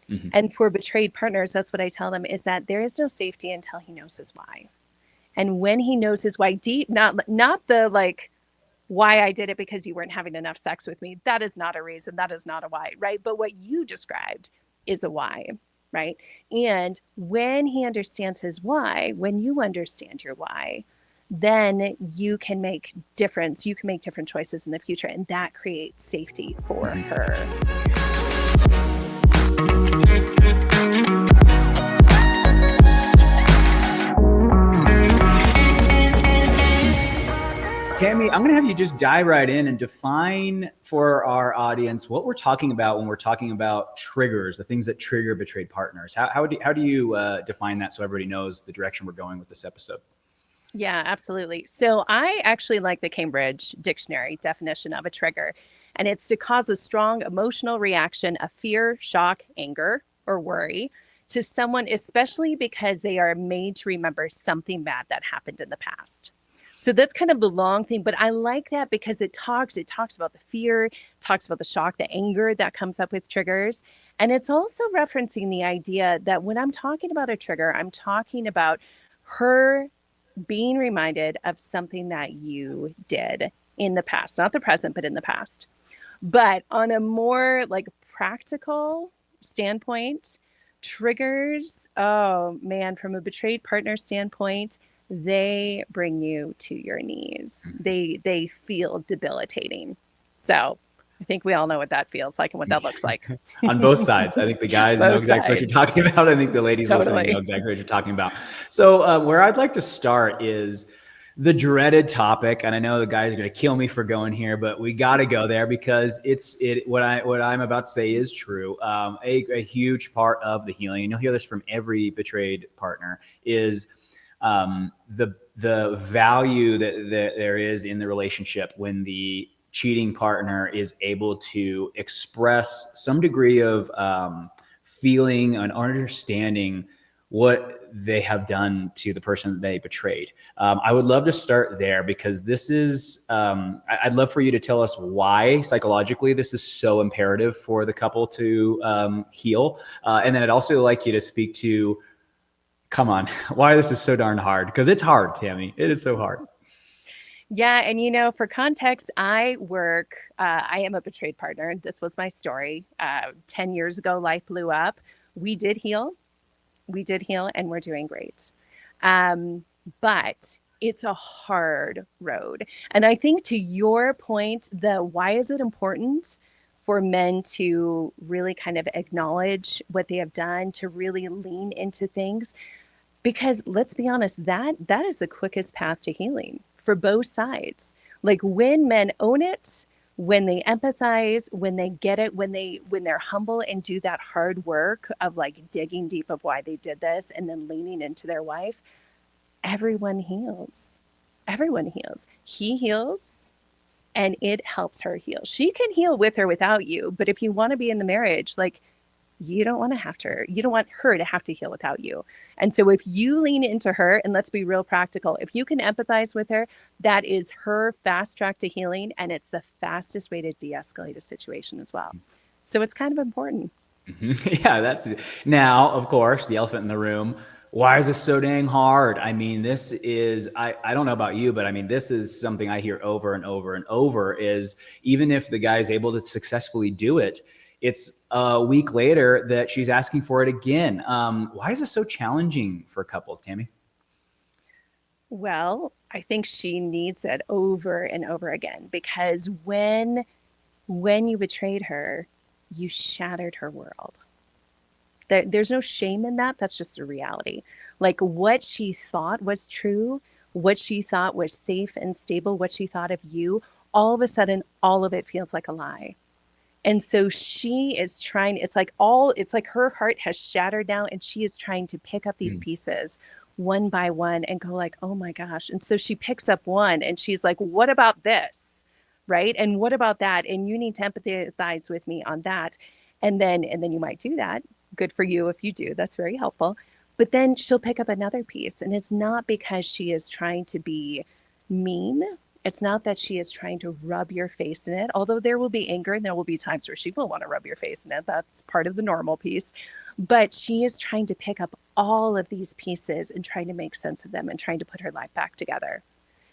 Mhm. And for betrayed partners, that's what I tell them, is that there is no safety until he knows his why. And when he knows his why deep, not the like, why I did it because you weren't having enough sex with me. That is not a reason. That is not a why, right? But what you described is a why, right? And when he understands his why, when you understand your why, then you can make difference. You can make different choices in the future, and that creates safety for Mhm. her. Tammy, I'm going to have you just dive right in and define for our audience what we're talking about when we're talking about triggers, the things that trigger betrayed partners. How do you define that so everybody knows the direction we're going with this episode? Yeah, absolutely. So I actually like the Cambridge Dictionary definition of a trigger, and it's to cause a strong emotional reaction of fear, shock, anger, or worry to someone, especially because they are made to remember something bad that happened in the past. So that's kind of the long thing, but I like that because it talks about the fear, talks about the shock, the anger that comes up with triggers. And it's also referencing the idea that when I'm talking about a trigger, I'm talking about her being reminded of something that you did in the past, not the present, but in the past. But on a more like practical standpoint, triggers, oh man, from a betrayed partner standpoint, they bring you to your knees. They feel debilitating. So I think we all know what that feels like and what that looks like. On both sides. I think the guys know Both exactly what you're sides. talking about. I think the ladies listening know Totally. exactly what you're talking about. So, where I'd like to start is the dreaded topic, and I know the guys are going to kill me for going here, but we got to go there because what I'm about to say is true. A huge part of the healing, and you'll hear this from every betrayed partner, is the value that there is in the relationship when the cheating partner is able to express some degree of feeling and understanding what they have done to the person that they betrayed. I would love to start there because this is, I'd love for you to tell us why psychologically this is so imperative for the couple to heal. And then I'd also like you to speak to, come on, why this is so darn hard, because it's hard, Tammy. It is so hard. Yeah, and for context, I am a betrayed partner. This was my story. 10 years ago, life blew up. We did heal. We did heal, and we're doing great. But it's a hard road. And I think to your point, the why is it important for men to really kind of acknowledge what they have done, to really lean into things? Because let's be honest, that is the quickest path to healing for both sides. Like when men own it, when they empathize, when they get it, when they're humble and do that hard work of like digging deep of why they did this and then leaning into their wife, everyone heals. Everyone heals. He heals and it helps her heal. She can heal with or without you, but if you want to be in the marriage, like you don't want her to have to heal without you. And so if you lean into her, and let's be real practical, if you can empathize with her, that is her fast track to healing. And it's the fastest way to de-escalate a situation as well. So it's kind of important. Yeah, that's it. Now, of course, the elephant in the room. Why is this so dang hard? I mean, this is, I don't know about you, but I mean, this is something I hear over and over and over is even if the guy is able to successfully do it, it's a week later that she's asking for it again. Why is this so challenging for couples, Tammy? Well, I think she needs it over and over again because when you betrayed her, you shattered her world. There's no shame in that. That's just a reality. Like what she thought was true, what she thought was safe and stable, what she thought of you, all of a sudden, all of it feels like a lie. And so she is trying, it's like her heart has shattered now and she is trying to pick up these Mm. pieces one by one and go like, "Oh my gosh." And so she picks up one and she's like, "What about this?" Right? And what about that? And you need to empathize with me on that. And then you might do that. Good for you if you do. That's very helpful. But then she'll pick up another piece and it's not because she is trying to be mean It's not that she is trying to rub your face in it, although there will be anger and there will be times where she will want to rub your face in it. That's part of the normal piece. But she is trying to pick up all of these pieces and trying to make sense of them and trying to put her life back together.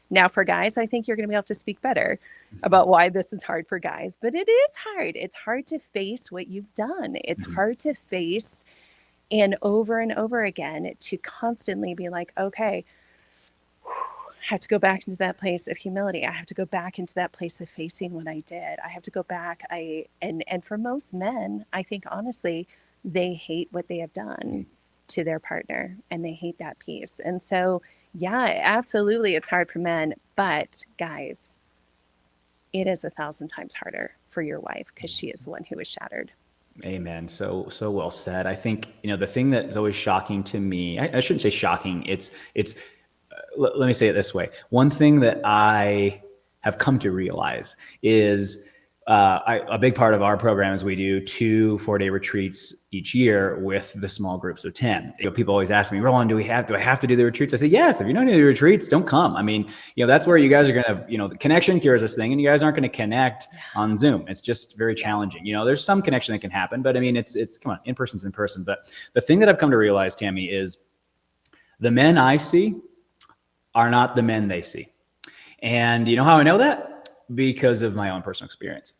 Now, for guys, I think you're going to be able to speak better about why this is hard for guys, but it is hard. It's hard to face what you've done. It's hard to face and over again to constantly be like, okay, I have to go back into that place of humility. I have to go back into that place of facing what I did. I have to go back. And for most men, I think honestly, they hate what they have done to their partner and they hate that piece. And so, yeah, absolutely, it's hard for men, but guys, it is 1,000 times harder for your wife because she is the one who is shattered. Amen. So well said. I think, the thing that is always shocking to me, I shouldn't say shocking. It's let me say it this way. One thing that I have come to realize is a big part of our program is we do 2 4-day retreats each year with the small groups of 10. People always ask me, Roland, do I have to do the retreats? I say, yes. If you don't do the retreats, don't come. I mean, that's where you guys are going to, the connection cures this thing, and you guys aren't going to connect on Zoom. It's just very challenging. There's some connection that can happen, but I mean, it's come on, in person's in person. But the thing that I've come to realize, Tammy, is the men I see are not the men they see. And you know how I know that? Because of my own personal experience.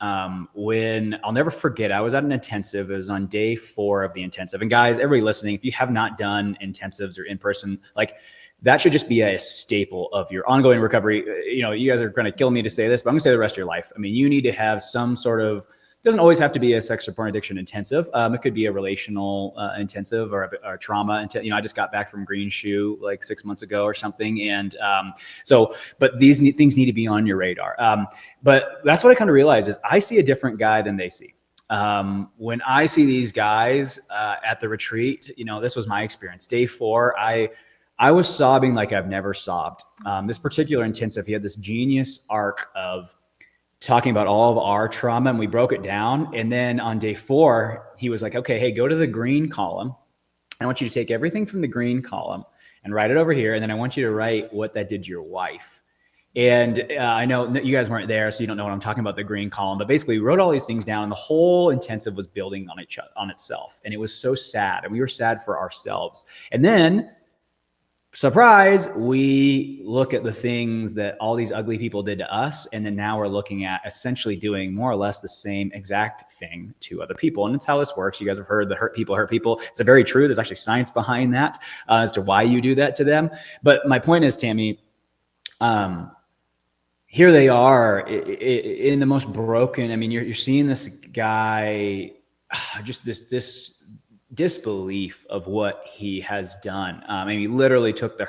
When I'll never forget, I was at an intensive. It was on day 4 of the intensive. And guys, everybody listening, if you have not done intensives or in person, like that should just be a staple of your ongoing recovery. You guys are going to kill me to say this, but I'm going to say the rest of your life. I mean, you need to have some sort of, doesn't always have to be a sex or porn addiction intensive. It could be a relational intensive or a trauma. I just got back from Green Shoe like 6 months ago or something. And but these things need to be on your radar. But that's what I kind of realize is I see a different guy than they see. When I see these guys at the retreat, this was my experience. Day 4, I was sobbing like I've never sobbed. This particular intensive, he had this genius arc of talking about all of our trauma, and we broke it down. And then on day 4, he was like, okay, hey, go to the green column. I want you to take everything from the green column and write it over here. And then I want you to write what that did to your wife. And I know you guys weren't there, so you don't know what I'm talking about, the green column, but basically we wrote all these things down, and the whole intensive was building on itself. And it was so sad. And we were sad for ourselves. And then, surprise, we look at the things that all these ugly people did to us. And then now we're looking at essentially doing more or less the same exact thing to other people. And it's how this works. You guys have heard the hurt people hurt people. It's a very true. There's actually science behind that as to why you do that to them. But my point is, Tammy, here they are in the most broken. I mean, you're seeing this guy, just this disbelief of what he has done. I mean, he literally took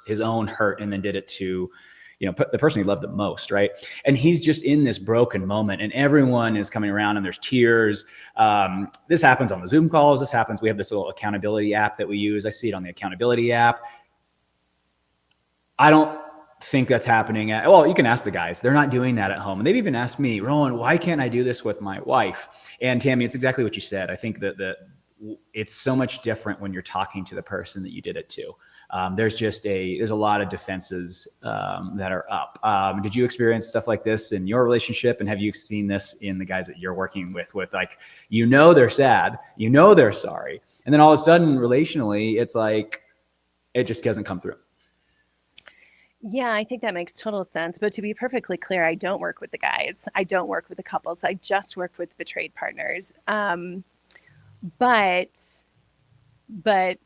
his own hurt, and then did it to, the person he loved the most, right? And he's just in this broken moment, and everyone is coming around, and there's tears. This happens on the Zoom calls. We have this little accountability app that we use. I see it on the accountability app. I don't think that's happening you can ask the guys. They're not doing that at home. And they've even asked me, Rowan, why can't I do this with my wife? And Tammy, it's exactly what you said. I think that it's so much different when you're talking to the person that you did it to. There's a lot of defenses that are up. Did you experience stuff like this in your relationship? And have you seen this in the guys that you're working with like, they're sad, they're sorry. And then all of a sudden relationally, it's like, it just doesn't come through. Yeah, I think that makes total sense. But to be perfectly clear, I don't work with the guys. I don't work with the couples. I just work with betrayed partners. But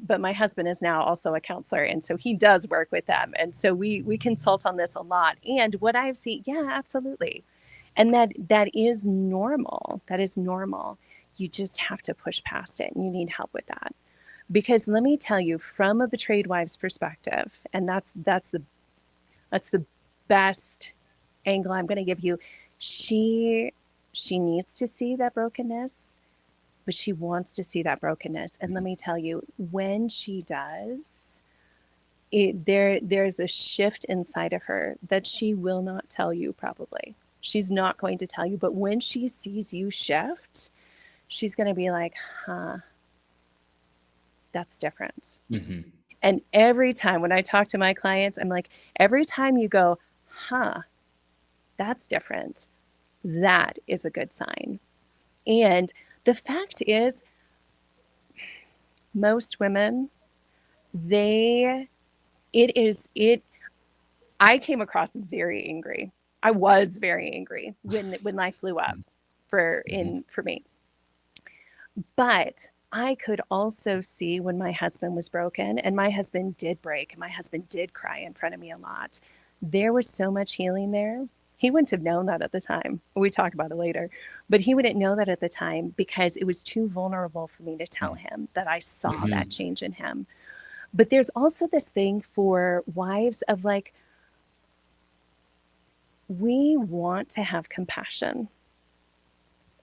my husband is now also a counselor, and so he does work with them, and so we consult on this a lot. And what I've seen, yeah, absolutely, and that is normal. That is normal. You just have to push past it, and you need help with that, because let me tell you, from a betrayed wife's perspective, and that's the best angle I'm going to give you. She needs to see that brokenness. But she wants to see that brokenness. And let me tell you, when she does, there's a shift inside of her that she will not tell you probably. She's not going to tell you. But when she sees you shift, she's going to be like, that's different. Mm-hmm. And every time when I talk to my clients, I'm like, every time you go, that's different. That is a good sign. And the fact is, most women, they, it is, it, I came across very angry. I was very angry when life blew up for me. But I could also see when my husband was broken, and my husband did break, and my husband did cry in front of me a lot. There was so much healing there. He wouldn't have known that at the time. We talk about it later, but he wouldn't know that at the time because it was too vulnerable for me to tell him that I saw that change in him. But there's also this thing for wives of like, we want to have compassion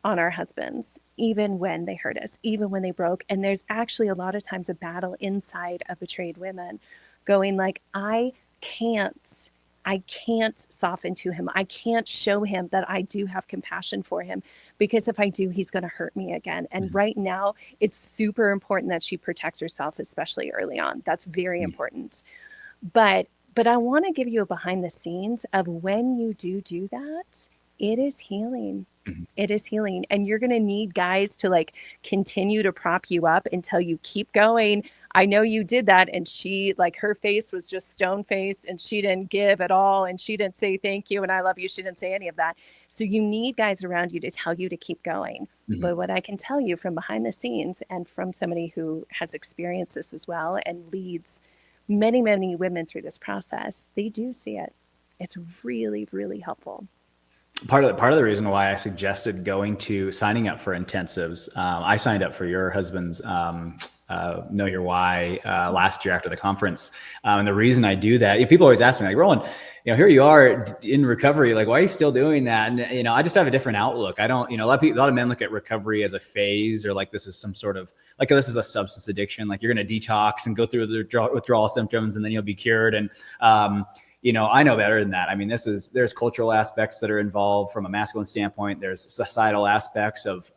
on our husbands, even when they hurt us, even when they broke. And there's actually a lot of times a battle inside of betrayed women going like, I can't soften to him. I can't show him that I do have compassion for him, because if I do, he's going to hurt me again. And right now, it's super important that she protects herself, especially early on. That's very important. But I want to give you a behind the scenes of when you do that, it is healing. It is healing. And you're going to need guys to like continue to prop you up until you keep going. I know you did that. And she, like, her face was just stone faced and she didn't give at all. And she didn't say thank you and I love you. She didn't say any of that. So you need guys around you to tell you to keep going. But what I can tell you from behind the scenes and from somebody who has experienced this as well and leads many, many women through this process, they do see it. It's really, really helpful. Part of the reason why I suggested signing up for intensives, I signed up for your husband's Know Your Why last year after the conference. And the reason I do that, people always ask me like, Roland, here you are in recovery, like, why are you still doing that? And, I just have a different outlook. I don't, a lot of men look at recovery as a phase, or like this is some sort of, like, this is a substance addiction. Like, you're going to detox and go through the withdrawal symptoms and then you'll be cured. And, I know better than that. I mean, there's cultural aspects that are involved from a masculine standpoint. There's societal aspects of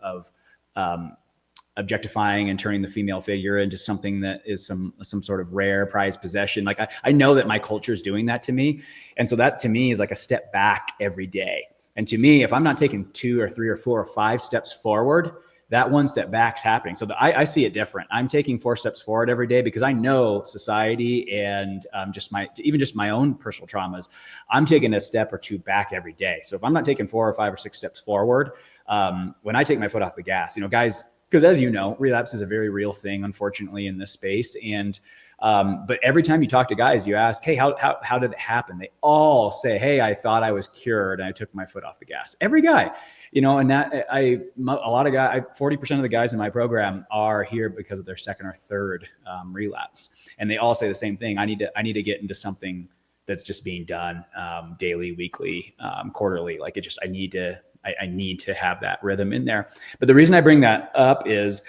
objectifying and turning the female figure into something that is some sort of rare prized possession. Like, I know that my culture is doing that to me. And so that to me is like a step back every day. And to me, if I'm not taking 2 or 3 or 4 or 5 steps forward, that one step back's happening. So I see it different. I'm taking 4 steps forward every day because I know society and just my own personal traumas. I'm taking a step or 2 back every day. So if I'm not taking 4 or 5 or 6 steps forward, when I take my foot off the gas, guys, because as you know, relapse is a very real thing, unfortunately, in this space. And but every time you talk to guys, you ask, hey, how did it happen? They all say, hey, I thought I was cured and I took my foot off the gas. Every guy. And that a lot of guys, 40% of the guys in my program are here because of their second or third relapse. And they all say the same thing. I need to get into something that's just being done daily, weekly, quarterly. Like, I need to have that rhythm in there. But the reason I bring that up is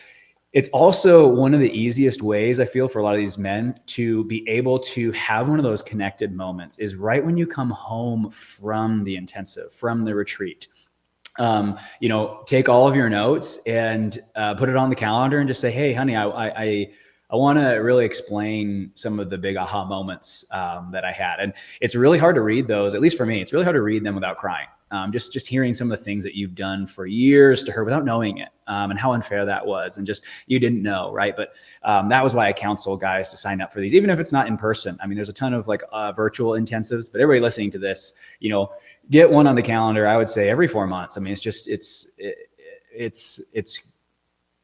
it's also one of the easiest ways, I feel, for a lot of these men to be able to have one of those connected moments is right when you come home from the intensive, from the retreat. Take all of your notes and put it on the calendar and just say, hey, honey, I want to really explain some of the big aha moments that I had. And it's really hard to read those, at least for me. It's really hard to read them without crying. Just hearing some of the things that you've done for years to her without knowing it, and how unfair that was, and just you didn't know, right? But that was why I counsel guys to sign up for these, even if it's not in person. I mean, there's a ton of like virtual intensives, but everybody listening to this, get one on the calendar. I would say every 4 months. I mean, it's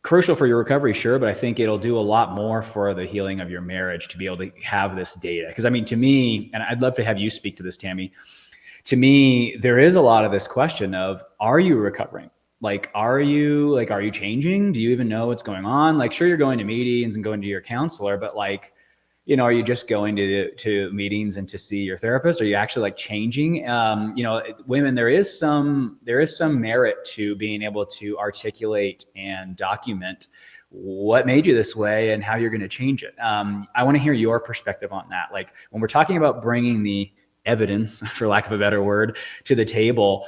crucial for your recovery, sure, but I think it'll do a lot more for the healing of your marriage to be able to have this data. Because I mean, to me, and I'd love to have you speak to this, Tammy. To me, there is a lot of this question of, are you recovering? Like, are you changing? Do you even know what's going on? Like, sure, you're going to meetings and going to your counselor, but like, are you just going to meetings and to see your therapist? Are you actually like changing? Women, there is some merit to being able to articulate and document what made you this way and how you're going to change it. I want to hear your perspective on that. Like, when we're talking about bringing the evidence, for lack of a better word, to the table,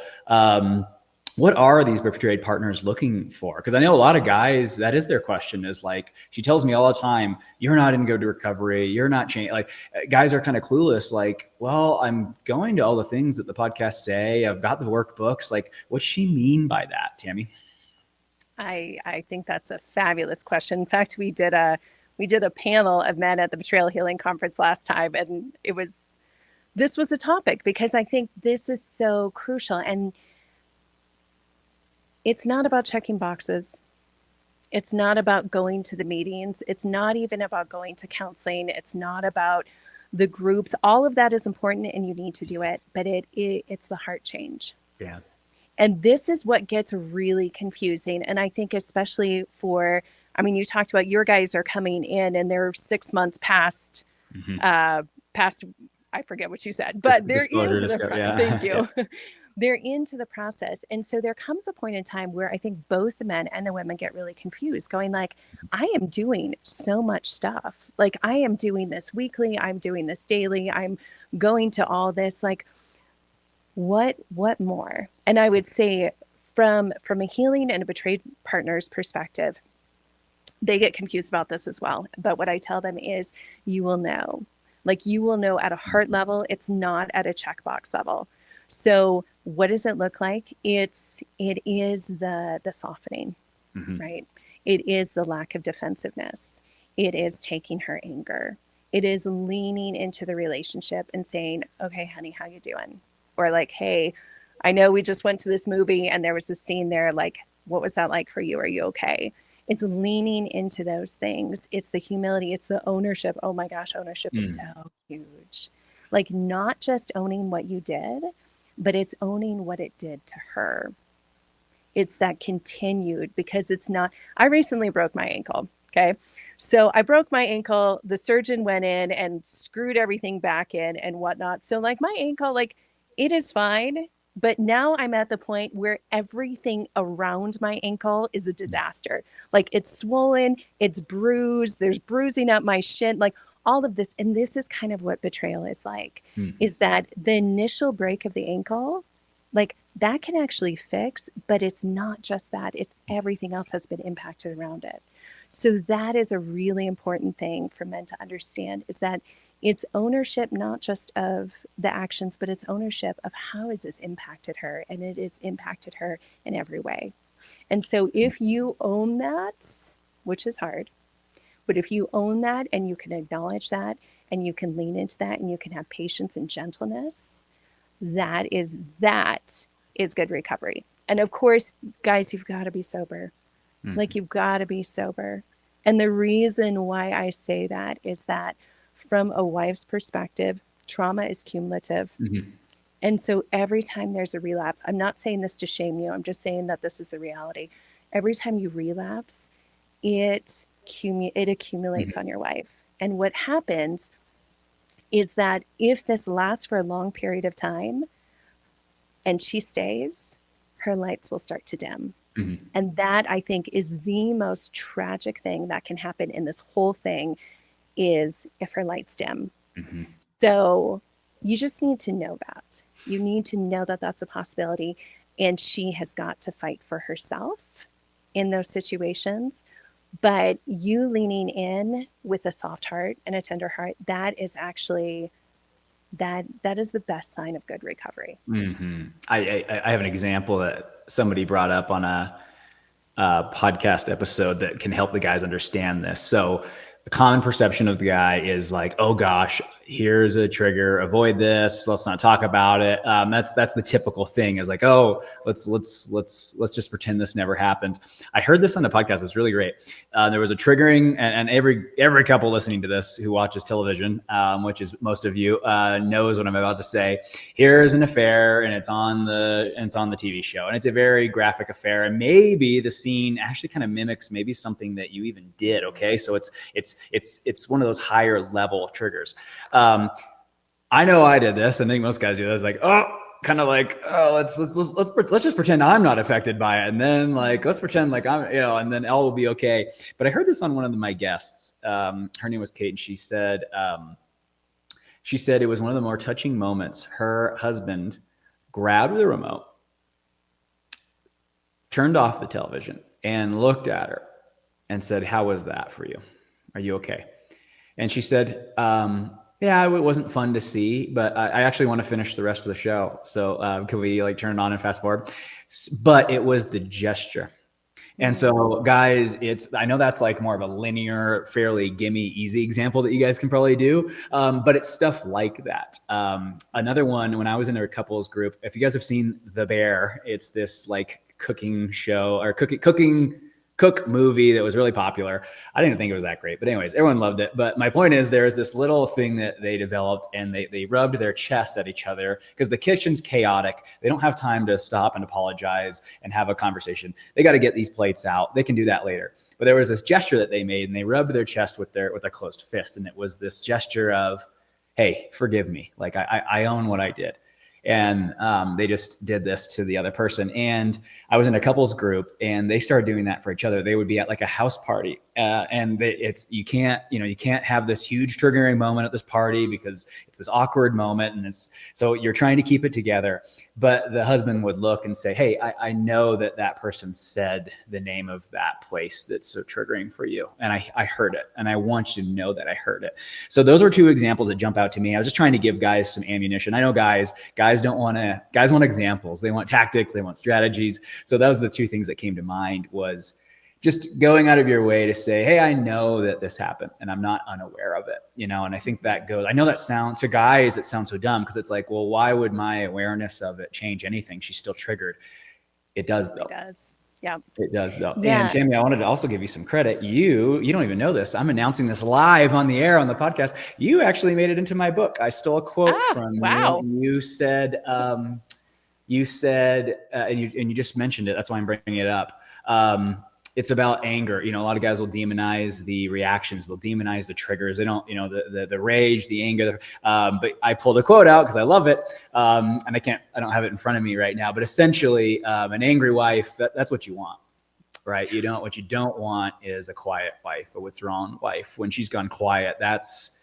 what are these betrayed partners looking for? Because I know a lot of guys, that is their question, is like, she tells me all the time, you're not in good recovery. You're not changing. Like, guys are kind of clueless. Like, well, I'm going to all the things that the podcasts say. I've got the workbooks. Like, what's she mean by that, Tammy? I think that's a fabulous question. In fact, we did a panel of men at the Betrayal Healing Conference last time, and this was a topic because I think this is so crucial. And it's not about checking boxes. It's not about going to the meetings. It's not even about going to counseling. It's not about the groups. All of that is important and you need to do it, but it's the heart change. Yeah. And this is what gets really confusing. And I think especially you talked about your guys are coming in and they're 6 months past, past, I forget what you said, but they're into thank you. Yeah. They're into the process. And so there comes a point in time where I think both the men and the women get really confused, going like, I am doing so much stuff. Like, I am doing this weekly. I'm doing this daily. I'm going to all this. Like, what more? And I would say from a healing and a betrayed partner's perspective, they get confused about this as well. But what I tell them is, you will know. Like, you will know at a heart level. It's not at a checkbox level. So what does it look like? It is the softening, right? It is the lack of defensiveness. It is taking her anger. It is leaning into the relationship and saying, okay, honey, how you doing? Or like, hey, I know we just went to this movie and there was a scene there. Like, what was that like for you? Are you okay? It's leaning into those things. It's the humility. It's the ownership. Oh my gosh, ownership is so huge. Like, not just owning what you did, but it's owning what it did to her. It's that continued, because it's not, I recently broke my ankle. Okay. So I broke my ankle. The surgeon went in and screwed everything back in and whatnot. So like my ankle, like, it is fine. But now I'm at the point where everything around my ankle is a disaster. Like, it's swollen, it's bruised, there's bruising up my shin, like all of this. And this is kind of what betrayal is like, is that the initial break of the ankle, like, that can actually fix, but it's not just that, it's everything else has been impacted around it. So that is a really important thing for men to understand, is that it's ownership, not just of the actions, but it's ownership of how has this impacted her, and it has impacted her in every way. And so if you own that, which is hard, but if you own that and you can acknowledge that and you can lean into that and you can have patience and gentleness, that is good recovery. And of course, guys, you've got to be sober. Like, you've got to be sober. And the reason why I say that is that from a wife's perspective, trauma is cumulative. And so every time there's a relapse, I'm not saying this to shame you, I'm just saying that this is the reality. Every time you relapse, it accumulates on your wife. And what happens is that if this lasts for a long period of time and she stays, her lights will start to dim. And that, I think, is the most tragic thing that can happen in this whole thing, is if her lights dim. So you just need to know that. You need to know that that's a possibility. And she has got to fight for herself in those situations. But you leaning in with a soft heart and a tender heart, that is actually, that is the best sign of good recovery. I have an example that somebody brought up on a podcast episode that can help the guys understand this. So the common perception of the guy is like, oh gosh, here's a trigger, avoid this, let's not talk about it. That's the typical thing, is like, oh, let's just pretend this never happened. I heard this on the podcast. It was really great. There was a triggering, and every couple listening to this who watches television, which is most of you, knows what I'm about to say. Here's an affair, and it's on the TV show, and it's a very graphic affair, and maybe the scene actually kind of mimics maybe something that you even did. Okay, so it's one of those higher level triggers. I know I did this. I think most guys do this. Like, let's just pretend I'm not affected by it, and then like let's pretend like I'm, and then all will be okay. But I heard this on one of my guests. Her name was Kate, and she said it was one of the more touching moments. Her husband grabbed the remote, turned off the television and looked at her and said, "How was that for you? Are you okay?" And she said, "Yeah, it wasn't fun to see, but I actually want to finish the rest of the show. So can we like turn it on and fast forward?" But it was the gesture. And so, guys, I know that's like more of a linear, fairly gimme, easy example that you guys can probably do, but it's stuff like that. Another one, when I was in a couples group, if you guys have seen The Bear, it's this like cooking show or cook movie that was really popular. I didn't think it was that great, but anyways, everyone loved it. But my point is, there is this little thing that they developed, and they rubbed their chest at each other because the kitchen's chaotic. They don't have time to stop and apologize and have a conversation. They got to get these plates out. They can do that later. But there was this gesture that they made, and they rubbed their chest with a closed fist, and it was this gesture of, "Hey, forgive me. Like I own what I did." And they just did this to the other person. And I was in a couples group, and they started doing that for each other. They would be at like a house party, and you can't have this huge triggering moment at this party because it's this awkward moment, and so you're trying to keep it together. But the husband would look and say, "Hey, I know that person said the name of that place that's so triggering for you, and I heard it, and I want you to know that I heard it." So those are two examples that jump out to me. I was just trying to give guys some ammunition. I know guys want examples. They want tactics. They want strategies. So that was the two things that came to mind, was just going out of your way to say, "Hey, I know that this happened and I'm not unaware of it." And I think I know that sounds, to guys, it sounds so dumb because it's like, well, why would my awareness of it change anything? She's still triggered. It does though. It does. Yeah. It does though. Yeah. And Tammy, I wanted to also give you some credit. You don't even know this. I'm announcing this live on the air on the podcast. You actually made it into my book. I stole a quote from wow. you. You said, and you just mentioned it. That's why I'm bringing it up. It's about anger. A lot of guys will demonize the reactions. They'll demonize the triggers. They don't, the rage, the anger. But I pulled a quote out because I love it. And I don't have it in front of me right now, but essentially an angry wife, that's what you want, right? What you don't want is a quiet wife, a withdrawn wife. When she's gone quiet, that's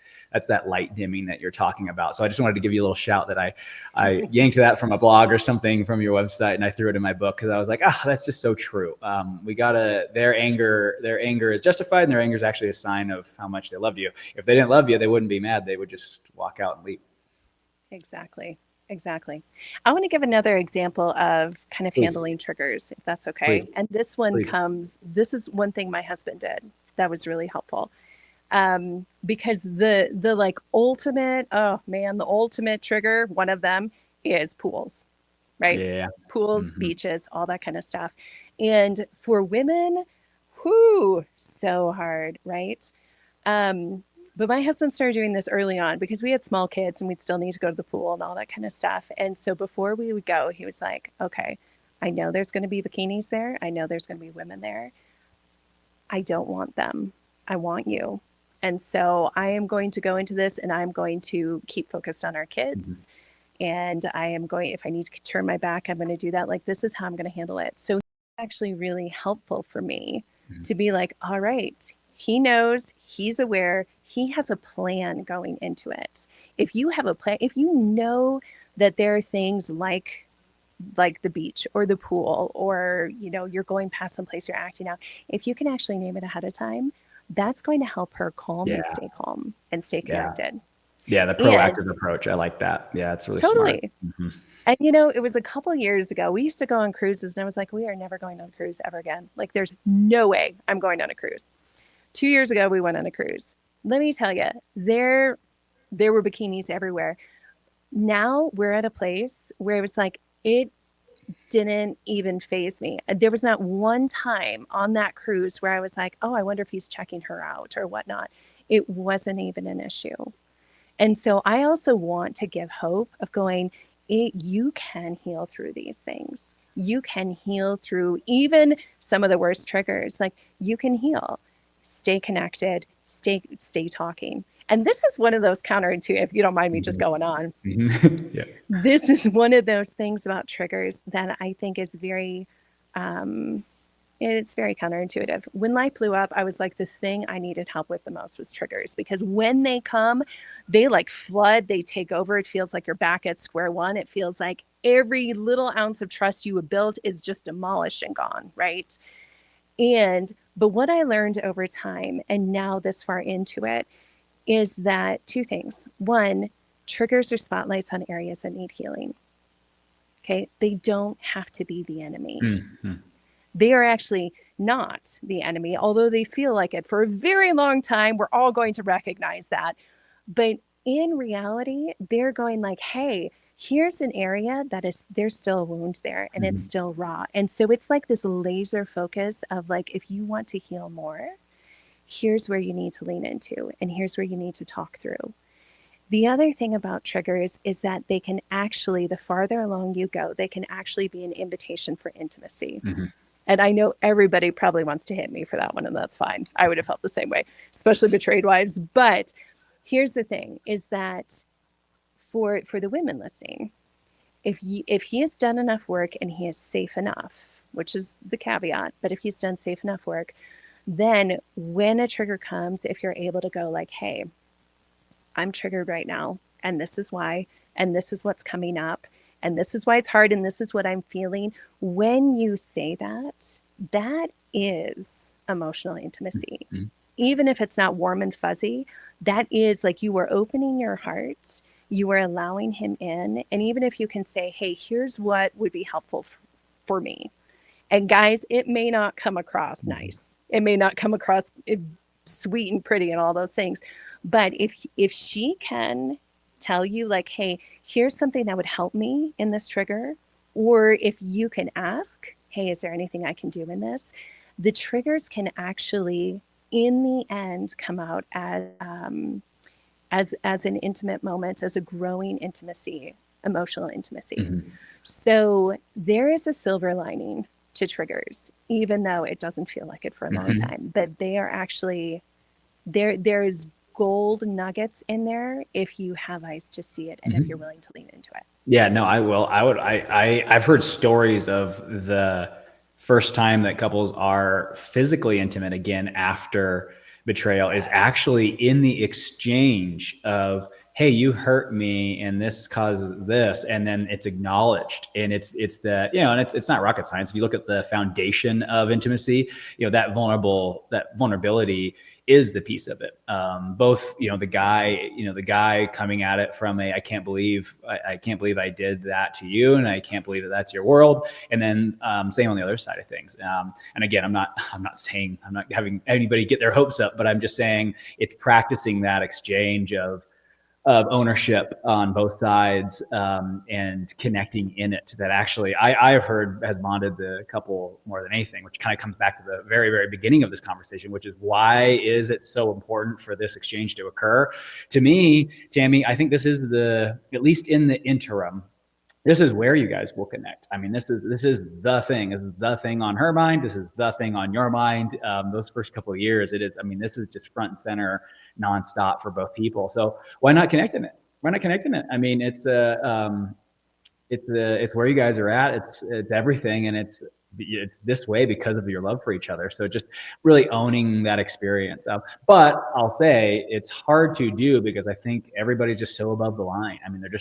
that light dimming that you're talking about. So I just wanted to give you a little shout that I yanked that from a blog or something from your website, and I threw it in my book because I was like, that's just so true. Their anger is justified, and their anger is actually a sign of how much they loved you. If they didn't love you, they wouldn't be mad. They would just walk out and leave. Exactly. I want to give another example of kind of handling triggers, if that's okay. Please. And this one this is one thing my husband did that was really helpful. Because the like ultimate, the ultimate trigger, one of them is pools, right? Yeah. Pools, beaches, all that kind of stuff. And for women, so hard, right? But my husband started doing this early on because we had small kids and we'd still need to go to the pool and all that kind of stuff. And so before we would go, he was like, "Okay, I know there's going to be bikinis there. I know there's going to be women there. I don't want them. I want you. And so I am going to go into this and I'm going to keep focused on our kids. And I am going, if I need to turn my back, I'm going to do that. Like, this is how I'm going to handle it." So it's actually really helpful for me to be like, all right, he knows, he's aware, he has a plan going into it. If you have a plan, if you know that there are things like the beach or the pool, or, you're going past someplace you're acting out, if you can actually name it ahead of time, that's going to help her calm and stay calm and stay connected. Yeah, the proactive approach. I like that. Yeah, it's really totally smart. And, it was a couple years ago. We used to go on cruises, and I was like, we are never going on a cruise ever again. Like, there's no way I'm going on a cruise. 2 years ago, we went on a cruise. Let me tell you, there were bikinis everywhere. Now we're at a place where it was like, it didn't even faze me. There was not one time on that cruise where I was like, I wonder if he's checking her out or whatnot. It wasn't even an issue. And so I also want to give hope of going, you can heal through these things. You can heal through even some of the worst triggers. Like, you can heal, stay connected, stay talking. And this is one of those counterintuitive, if you don't mind me just going on. Yeah. This is one of those things about triggers that I think is very It's very counterintuitive. When life blew up, I was like, the thing I needed help with the most was triggers, because when they come, they like flood, they take over. It feels like you're back at square one. It feels like every little ounce of trust you have built is just demolished and gone, right? But what I learned over time, and now this far into it, is that two things. One, triggers are spotlights on areas that need healing. Okay. They don't have to be the enemy. Mm-hmm. They are actually not the enemy, although they feel like it for a very long time. We're all going to recognize that. But in reality, they're going like, hey, here's an area that is, there's still a wound there and it's still raw. And so it's like this laser focus of like, if you want to heal more, here's where you need to lean into, and here's where you need to talk through. The other thing about triggers is that they can actually, the farther along you go, they can actually be an invitation for intimacy. Mm-hmm. And I know everybody probably wants to hit me for that one, and that's fine. I would have felt the same way, especially betrayed wives. But here's the thing, is that for the women listening, if he has done enough work and he is safe enough, which is the caveat, but if he's done safe enough work, then when a trigger comes, if you're able to go like, hey, I'm triggered right now, and this is why, and this is what's coming up, and this is why it's hard, and this is what I'm feeling. When you say that, that is emotional intimacy. Mm-hmm. Even if it's not warm and fuzzy, that is like you are opening your heart, you are allowing him in. And even if you can say, hey, here's what would be helpful for me. And guys, it may not come across nice. It may not come across sweet and pretty and all those things. But if she can tell you like, hey, here's something that would help me in this trigger, or if you can ask, hey, is there anything I can do in this? The triggers can actually, in the end, come out as an intimate moment, as a growing intimacy, emotional intimacy. Mm-hmm. So there is a silver lining to triggers, even though it doesn't feel like it for a long time. But they are actually, there's gold nuggets in there if you have eyes to see it and if you're willing to lean into it. Yeah, no, I will. I've heard stories of the first time that couples are physically intimate again after betrayal is actually in the exchange of, hey, you hurt me and this causes this, and then it's acknowledged. And it's the, and it's not rocket science. If you look at the foundation of intimacy, that vulnerability is the piece of it. Both, the guy coming at it from a, I can't believe I did that to you, and I can't believe that that's your world. And then same on the other side of things. And again, I'm not having anybody get their hopes up, but I'm just saying it's practicing that exchange of ownership on both sides, and connecting in it, that actually I've heard has bonded the couple more than anything, which kind of comes back to the very, very beginning of this conversation, which is why is it so important for this exchange to occur? To me, Tammy, I think this is at least in the interim, this is where you guys will connect. I mean, this is the thing. This is the thing on her mind. This is the thing on your mind. Those first couple of years, it is. I mean, this is just front and center, nonstop for both people. So why not connect in it? Why not connect in it? I mean, it's where you guys are at. It's everything, and it's this way because of your love for each other. So just really owning that experience. But I'll say it's hard to do because I think everybody's just so above the line. I mean, they're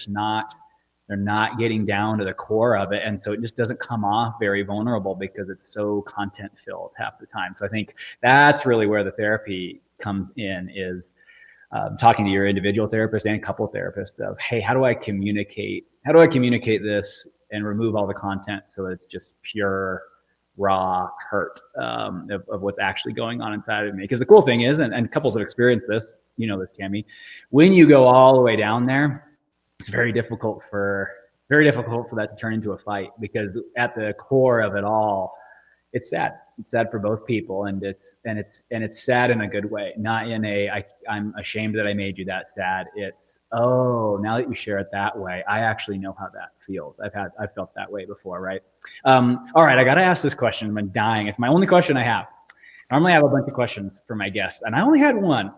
not getting down to the core of it. And so it just doesn't come off very vulnerable because it's so content filled half the time. So I think that's really where the therapy comes in, is talking to your individual therapist and couple therapist of, hey, how do I communicate this and remove all the content so that it's just pure, raw hurt of what's actually going on inside of me. Because the cool thing is, and couples have experienced this, this, Tammy, when you go all the way down there, it's very difficult for that to turn into a fight, because at the core of it all, it's sad. It's sad for both people, and it's sad in a good way, not in a I'm ashamed that I made you that sad. It's, oh, now that you share it that way, I actually know how that feels. I've felt that way before, right? All right, I got to ask this question. I'm dying. It's my only question I have. Normally, I have a bunch of questions for my guests, and I only had one.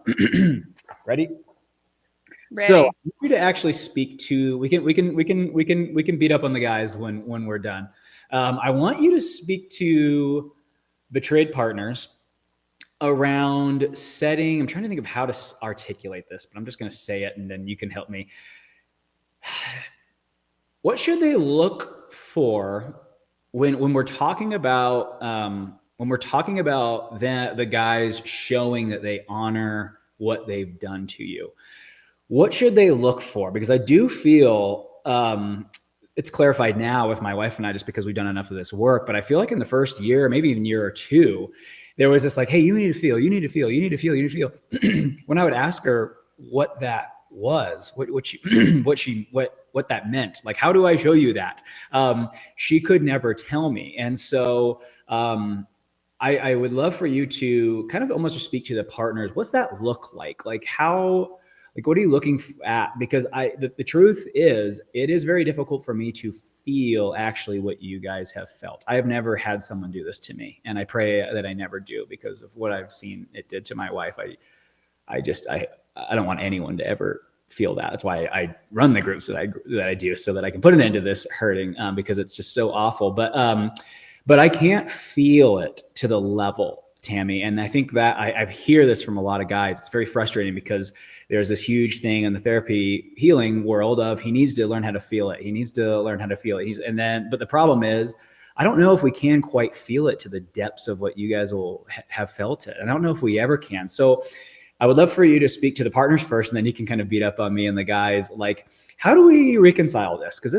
Ready? So I want you to actually speak to, we can beat up on the guys when we're done. I want you to speak to betrayed partners around setting. I'm trying to think of how to articulate this, but I'm just going to say it and then you can help me. What should they look for when we're talking about the guys showing that they honor what they've done to you? What should they look for? Because I do feel it's clarified now with my wife and I, just because we've done enough of this work. But I feel like in the first year, maybe even year or two, there was this like, hey, you need to feel, you need to feel, you need to feel, you need to feel. When I would ask her what that was, what that meant, like, how do I show you that? She could never tell me. And so I would love for you to kind of almost just speak to the partners. What's that look like? Like what are you looking at? Because the truth is, it is very difficult for me to feel actually what you guys have felt. I have never had someone do this to me, and I pray that I never do, because of what I've seen it did to my wife. I don't want anyone to ever feel that. That's why I run the groups that I do, so that I can put an end to this hurting, because it's just so awful. But I can't feel it to the level, Tammy. And I think that I hear this from a lot of guys. It's very frustrating, because there's this huge thing in the therapy healing world of he needs to learn how to feel it. He needs to learn how to feel it. But the problem is, I don't know if we can quite feel it to the depths of what you guys will have felt it. I don't know if we ever can. So I would love for you to speak to the partners first, and then you can kind of beat up on me and the guys. Like, how do we reconcile this? Because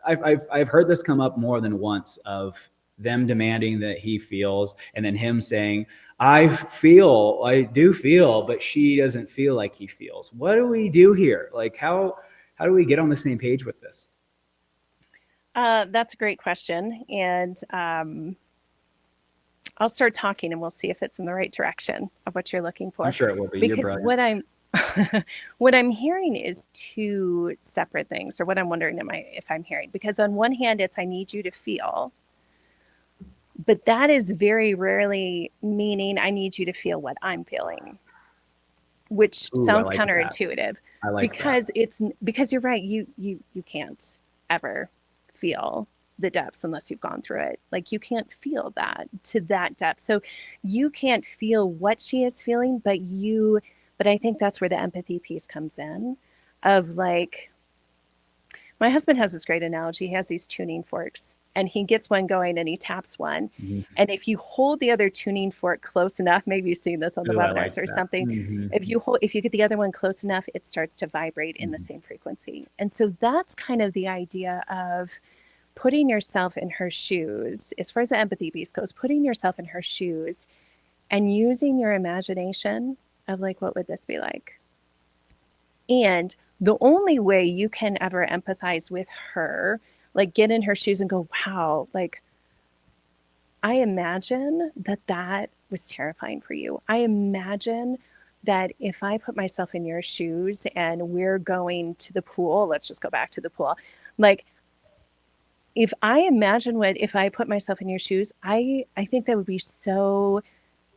I've heard this come up more than once, of them demanding that he feels, and then him saying, I do feel, but she doesn't feel like he feels. What do we do here? Like, how do we get on the same page with this? That's a great question. And I'll start talking and we'll see if it's in the right direction of what you're looking for. I'm sure it will be. Because what I'm hearing is two separate things, or what I'm wondering if I'm hearing. Because on one hand, it's I need you to feel, but that is very rarely meaning I need you to feel what I'm feeling, which sounds counterintuitive. I like because that. Because you're right. You can't ever feel the depths unless you've gone through it. Like, you can't feel that to that depth. So you can't feel what she is feeling, but I think that's where the empathy piece comes in, of like, my husband has this great analogy. He has these tuning forks, and he gets one going and he taps one. Mm-hmm. And if you hold the other tuning fork close enough, maybe you've seen this on the webinars or something. Mm-hmm. If you get the other one close enough, it starts to vibrate in the same frequency. And so that's kind of the idea of putting yourself in her shoes, as far as the empathy piece goes, putting yourself in her shoes and using your imagination of like, what would this be like? And the only way you can ever empathize with her, like get in her shoes and go, wow, like, I imagine that was terrifying for you. I imagine that if I put myself in your shoes and we're going to the pool, let's just go back to the pool. Like, if I put myself in your shoes, I think that would be so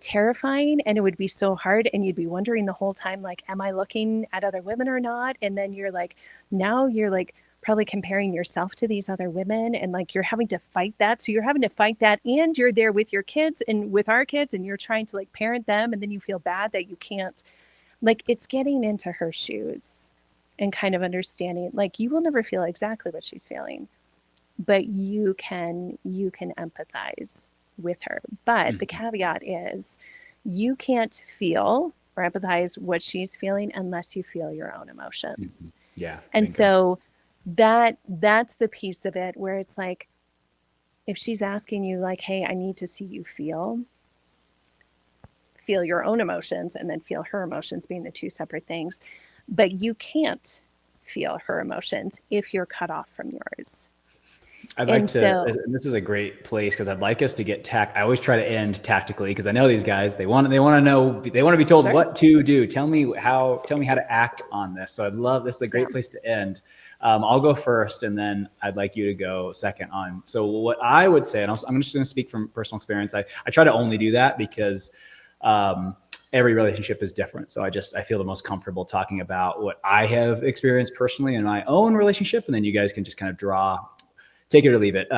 terrifying, and it would be so hard, and you'd be wondering the whole time, like, am I looking at other women or not? And then you're like probably comparing yourself to these other women, and like you're having to fight that. So you're having to fight that, and you're there with your kids and with our kids, and you're trying to like parent them, and then you feel bad that you can't. Like, it's getting into her shoes and kind of understanding, like, you will never feel exactly what she's feeling, but you can empathize with her. But the caveat is, you can't feel or empathize what she's feeling unless you feel your own emotions. Yeah. And so that's the piece of it where it's like, if she's asking you like, hey, I need to see you feel your own emotions and then feel her emotions, being the two separate things, but you can't feel her emotions if you're cut off from yours. This is a great place, because I'd like us to get I always try to end tactically, because I know these guys, they want to be told Sure. what to do. Tell me how to act on this. So this is a great place to end. I'll go first, and then I'd like you to go second on. So what I would say, and I'm just going to speak from personal experience. I try to only do that because every relationship is different. So I feel the most comfortable talking about what I have experienced personally in my own relationship. And then you guys can just kind of draw take it or leave it.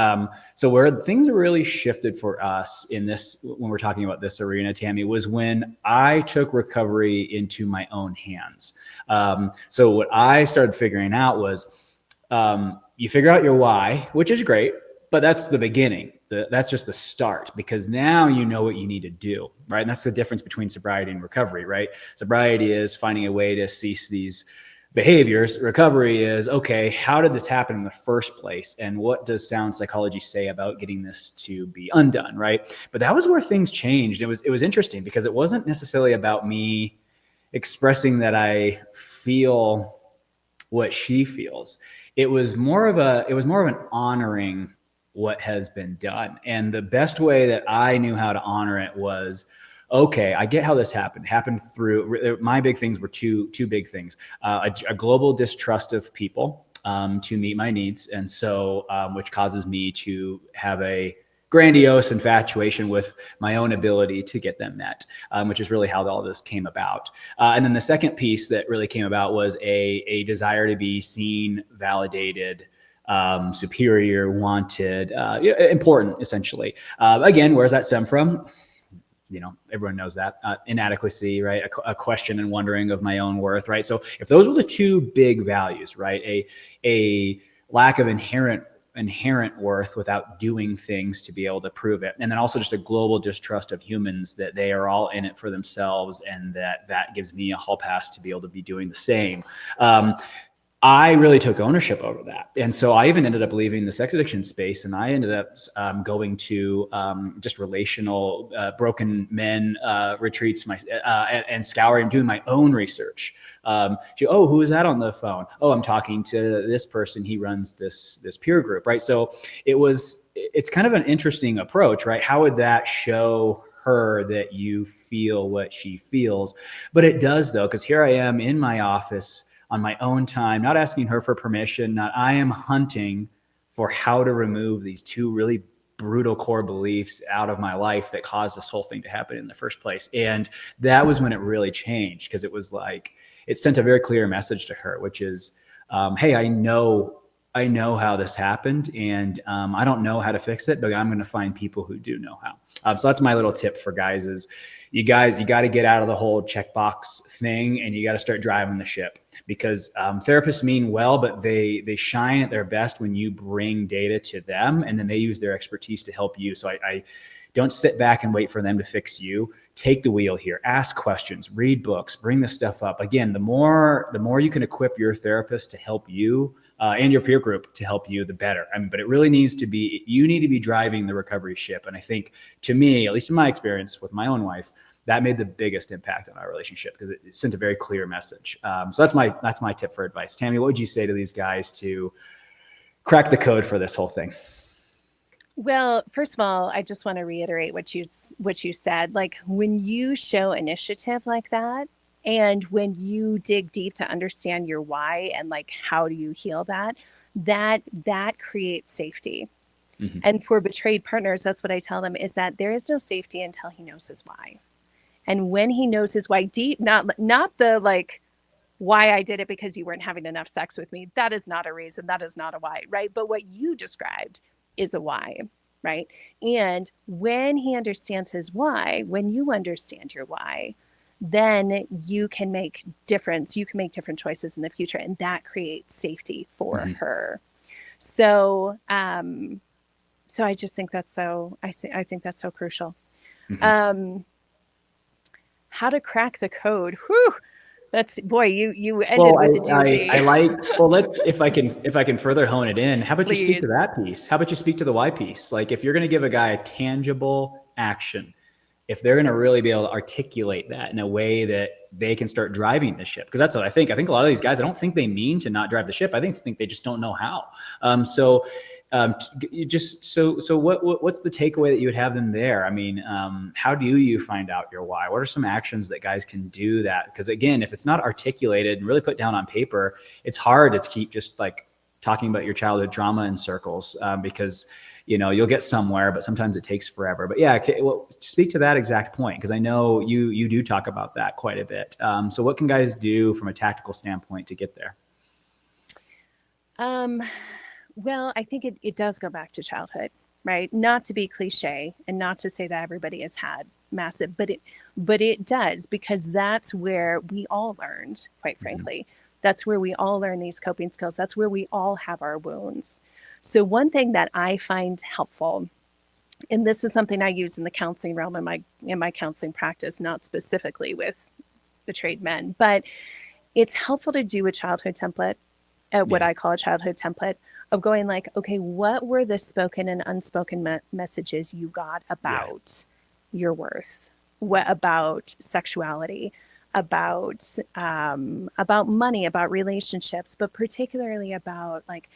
So where things really shifted for us in this, when we're talking about this arena, Tammy, was when I took recovery into my own hands. So what I started figuring out was, you figure out your why, which is great, but that's the beginning. That's just the start, because now you know what you need to do, right? And that's the difference between sobriety and recovery, right? Sobriety is finding a way to cease these behaviors. Recovery is, okay, how did this happen in the first place? And what does sound psychology say about getting this to be undone, right? But that was where things changed. It was interesting because it wasn't necessarily about me expressing that I feel what she feels. It was more of an honoring what has been done. And the best way that I knew how to honor it was, okay, I get how this happened through, my big things were two big things, a global distrust of people to meet my needs. And so, which causes me to have a grandiose infatuation with my own ability to get them met, which is really how all this came about. And then the second piece that really came about was a desire to be seen, validated, superior, wanted, important, essentially. Again, where does that stem from? Everyone knows that, inadequacy, right? A question and wondering of my own worth, right? So if those were the two big values, right? A lack of inherent worth without doing things to be able to prove it. And then also just a global distrust of humans, that they are all in it for themselves, and that gives me a hall pass to be able to be doing the same. I really took ownership over that. And so I even ended up leaving the sex addiction space, and I ended up going to just relational broken men retreats and scouring, doing my own research. Who is that on the phone? Oh, I'm talking to this person. He runs this peer group, right? So it's kind of an interesting approach, right? How would that show her that you feel what she feels? But it does, though, because here I am in my office on my own time, not asking her for permission. I am hunting for how to remove these two really brutal core beliefs out of my life that caused this whole thing to happen in the first place. And that was when it really changed, because it was like, it sent a very clear message to her, which is, hey, I know how this happened, and I don't know how to fix it, but I'm going to find people who do know how. So that's my little tip for guys is, you got to get out of the whole checkbox thing, and you got to start driving the ship, because therapists mean well, but they shine at their best when you bring data to them, and then they use their expertise to help you. So I don't sit back and wait for them to fix you. Take the wheel here. Ask questions, read books, bring this stuff up. Again, the more you can equip your therapist to help you and your peer group to help you, the better. But it really needs to be, you need to be driving the recovery ship. And I think, to me, at least in my experience with my own wife, that made the biggest impact on our relationship, because it sent a very clear message. So that's my tip for advice. Tammy, what would you say to these guys to crack the code for this whole thing? Well, first of all, I just want to reiterate what you said. Like, when you show initiative like that, and when you dig deep to understand your why and like how do you heal that creates safety. Mm-hmm. And for betrayed partners, that's what I tell them, is that there is no safety until he knows his why. And when he knows his why deep, not the like, why I did it because you weren't having enough sex with me. That is not a reason. That is not a why, right? But what you described is a why, right? And when he understands his why, when you understand your why, then you can make different choices in the future, and that creates safety for mm-hmm. her. So, so I just think that's I think that's so crucial. Mm-hmm. How to crack the code. Whew. That's, boy, you ended with a doozy. I like, let's, if I can further hone it in, how about Please. You speak to that piece? How about you speak to the why piece? Like, if you're going to give a guy a tangible action, if they're going to really be able to articulate that in a way that they can start driving the ship, because that's what I think. I think a lot of these guys, I don't think they mean to not drive the ship. I think they just don't know how. What's the takeaway that you would have them there? I mean, how do you find out your why? What are some actions that guys can do that? Because again, if it's not articulated and really put down on paper, it's hard to keep just like talking about your childhood trauma in circles, because you'll get somewhere, but sometimes it takes forever. But yeah, speak to that exact point, because I know you do talk about that quite a bit. So what can guys do from a tactical standpoint to get there? Well, I think it does go back to childhood, right? Not to be cliche and not to say that everybody has had massive, but it does, because that's where we all learned, quite Mhm. frankly. That's where we all learn these coping skills. That's where we all have our wounds. So one thing that I find helpful, and this is something I use in the counseling realm in my counseling practice, not specifically with betrayed men, but it's helpful to do a childhood template, what Yeah. I call a childhood template, of going like, okay, what were the spoken and unspoken messages you got Yeah. about your worth? What about sexuality? About money, about relationships, but particularly about like,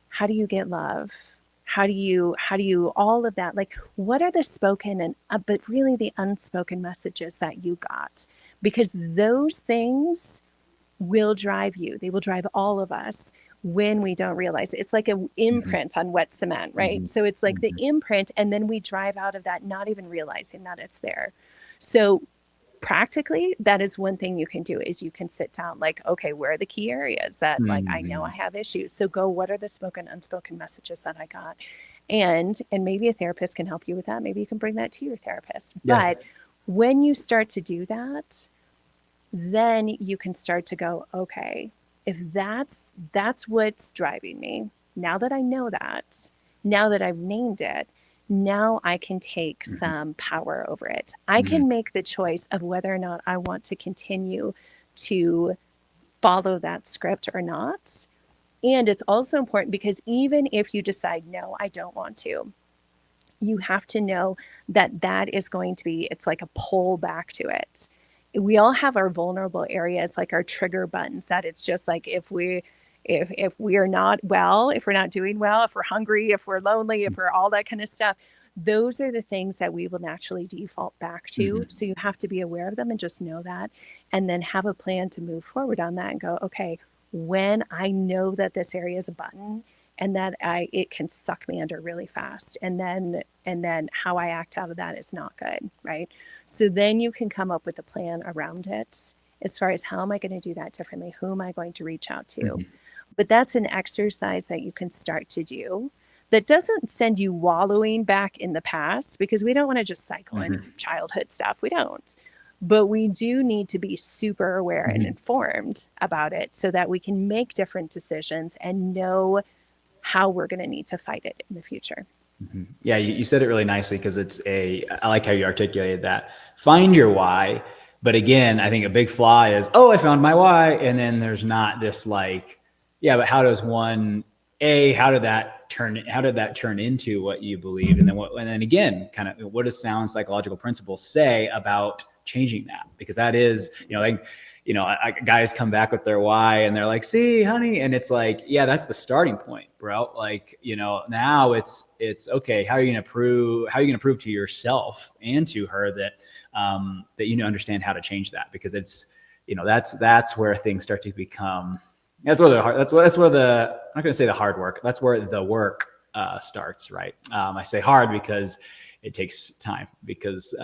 how do you get love? How do you all of that? Like, what are the spoken and but really the unspoken messages that you got? Because those things will drive you. They will drive all of us when we don't realize it. It's like an Mhm. imprint on wet cement, right? Mhm. So it's like the Mhm. imprint, and then we drive out of that not even realizing that it's there. So practically, that is one thing you can do, is you can sit down like, okay, where are the key areas that like I know I Mhm. have issues? So go, what are the spoken, unspoken messages that I got? And maybe a therapist can help you with that. Maybe you can bring that to your therapist. Yeah. But when you start to do that, then you can start to go, okay, if that's what's driving me, now that I know that, now that I've named it, now I can take Mhm. some power over it. I Mhm. can make the choice of whether or not I want to continue to follow that script or not. And it's also important because even if you decide, no, I don't want to, you have to know that that is going to be, it's like a pull back to it. We all have our vulnerable areas, like our trigger buttons, that it's just like, if we are not well, if we're not doing well, if we're hungry, if we're lonely, if we're all that kind of stuff, those are the things that we will naturally default back to. Mhm. So you have to be aware of them and just know that, and then have a plan to move forward on that and go, okay, when I know that this area is a button and that it can suck me under really fast, and then how I act out of that is not good, right? So then you can come up with a plan around it, as far as how am I going to do that differently? Who am I going to reach out to? Mhm. But that's an exercise that you can start to do that doesn't send you wallowing back in the past, because we don't want to just cycle in Mhm. childhood stuff. We don't. But we do need to be super aware and Mhm. informed about it so that we can make different decisions and know how we're going to need to fight it in the future. Mhm. Yeah, you said it really nicely, because I like how you articulated that. Find your why. But again, I think a big flaw is, oh, I found my why. And then there's not this like, yeah, but how does how did that turn into what you believe? And then again, kind of what does sound psychological principles say about changing that? Because that is, like, guys come back with their why and they're like, see, honey. And it's like, yeah, that's the starting point, bro. Like, now it's okay. How are you going to prove to yourself and to her that understand how to change that? Because it's, that's where things start to become, that's where I'm not going to say the hard work. That's where the work starts. Right. I say hard because it takes time, because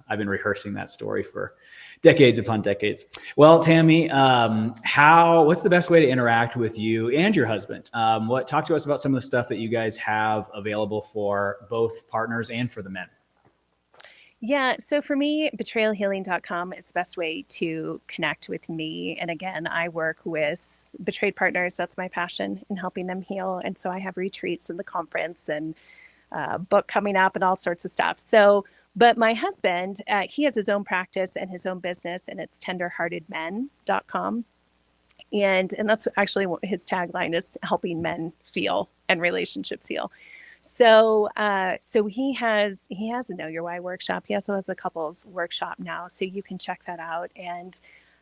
I've been rehearsing that story for decades upon decades. Well, Tammy, what's the best way to interact with you and your husband? Talk to us about some of the stuff that you guys have available for both partners and for the men. Yeah, so for me, betrayalhealing.com is the best way to connect with me. And again, I work with betrayed partners. That's my passion, in helping them heal. And so I have retreats and the conference and book coming up and all sorts of stuff. So, but my husband, he has his own practice and his own business, and it's tenderheartedmen.com. And that's actually what his tagline is: helping men feel and relationships heal. So he has a Know Your Why workshop. He also has a couples workshop now, so you can check that out.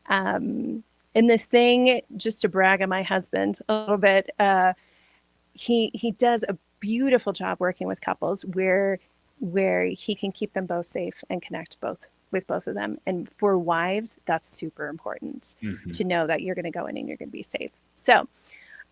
Um, and the thing, just to brag on my husband a little bit, he does a beautiful job working with couples where he can keep them both safe and connect both of them. And for wives, that's super important Mm-hmm. to know that you're going to go in and you're going to be safe. So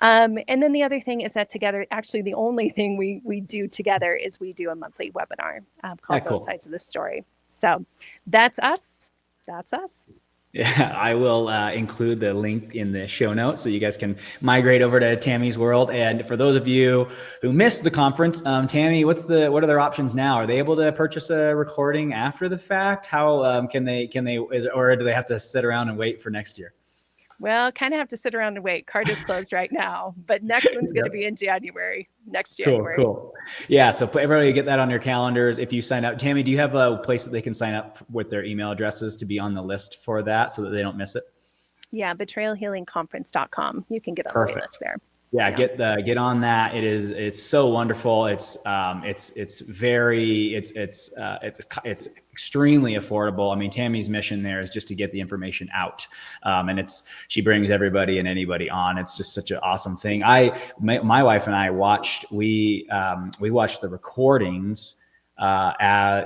and then the other thing is that together, actually, the only thing we do together is we do a monthly webinar Yeah, called Both cool. Sides of the Story. So that's us. That's us. Yeah, I will include the link in the show notes so you guys can migrate over to Tammy's world. And for those of you who missed the conference, Tammy, what are their options now? Are they able to purchase a recording after the fact? How or do they have to sit around and wait for next year? Well, kind of have to sit around and wait. Card is closed right now, but next one's going to be in January, next Cool, January. cool. Yeah, so everybody get that on your calendars. If you sign up, Tammy, do you have a place that they can sign up with their email addresses to be on the list for that so that they don't miss it? Yeah, betrayalhealingconference.com. You can get on the list there. Yeah, get on that. It's so wonderful. It's extremely affordable. I mean, Tammy's mission there is just to get the information out, and she brings everybody and anybody on. It's just such an awesome thing. My wife and I watched we watched the recordings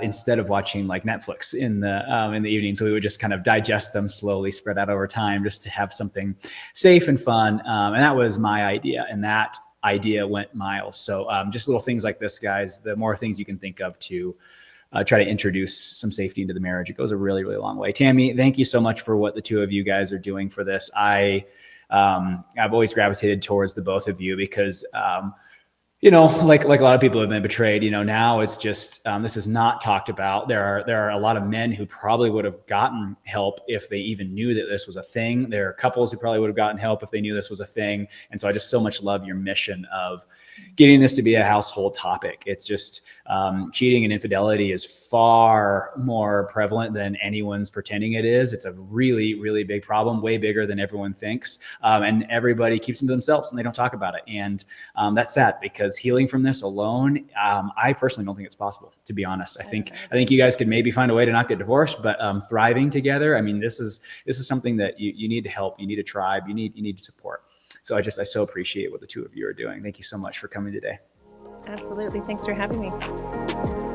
instead of watching like Netflix in the evening. So we would just kind of digest them slowly, spread out over time, just to have something safe and fun. And that was my idea, and that idea went miles. So just little things like this, guys. The more things you can think of to try to introduce some safety into the marriage, it goes a really, really long way. Tammy, thank you so much for what the two of you guys are doing for this. I've always gravitated towards the both of you because like a lot of people have been betrayed, now it's just, this is not talked about. There are a lot of men who probably would have gotten help if they even knew that this was a thing. There are couples who probably would have gotten help if they knew this was a thing. And so I just so much love your mission of getting this to be a household topic. It's just, cheating and infidelity is far more prevalent than anyone's pretending it is. It's a really, really big problem, way bigger than everyone thinks. And everybody keeps them to themselves and they don't talk about it. And that's sad because healing from this alone, I personally don't think it's possible, to be honest. I think you guys could maybe find a way to not get divorced, but thriving together. I mean, this is something that you need to help. You need a tribe. You need support. So I so appreciate what the two of you are doing. Thank you so much for coming today. Absolutely. Thanks for having me.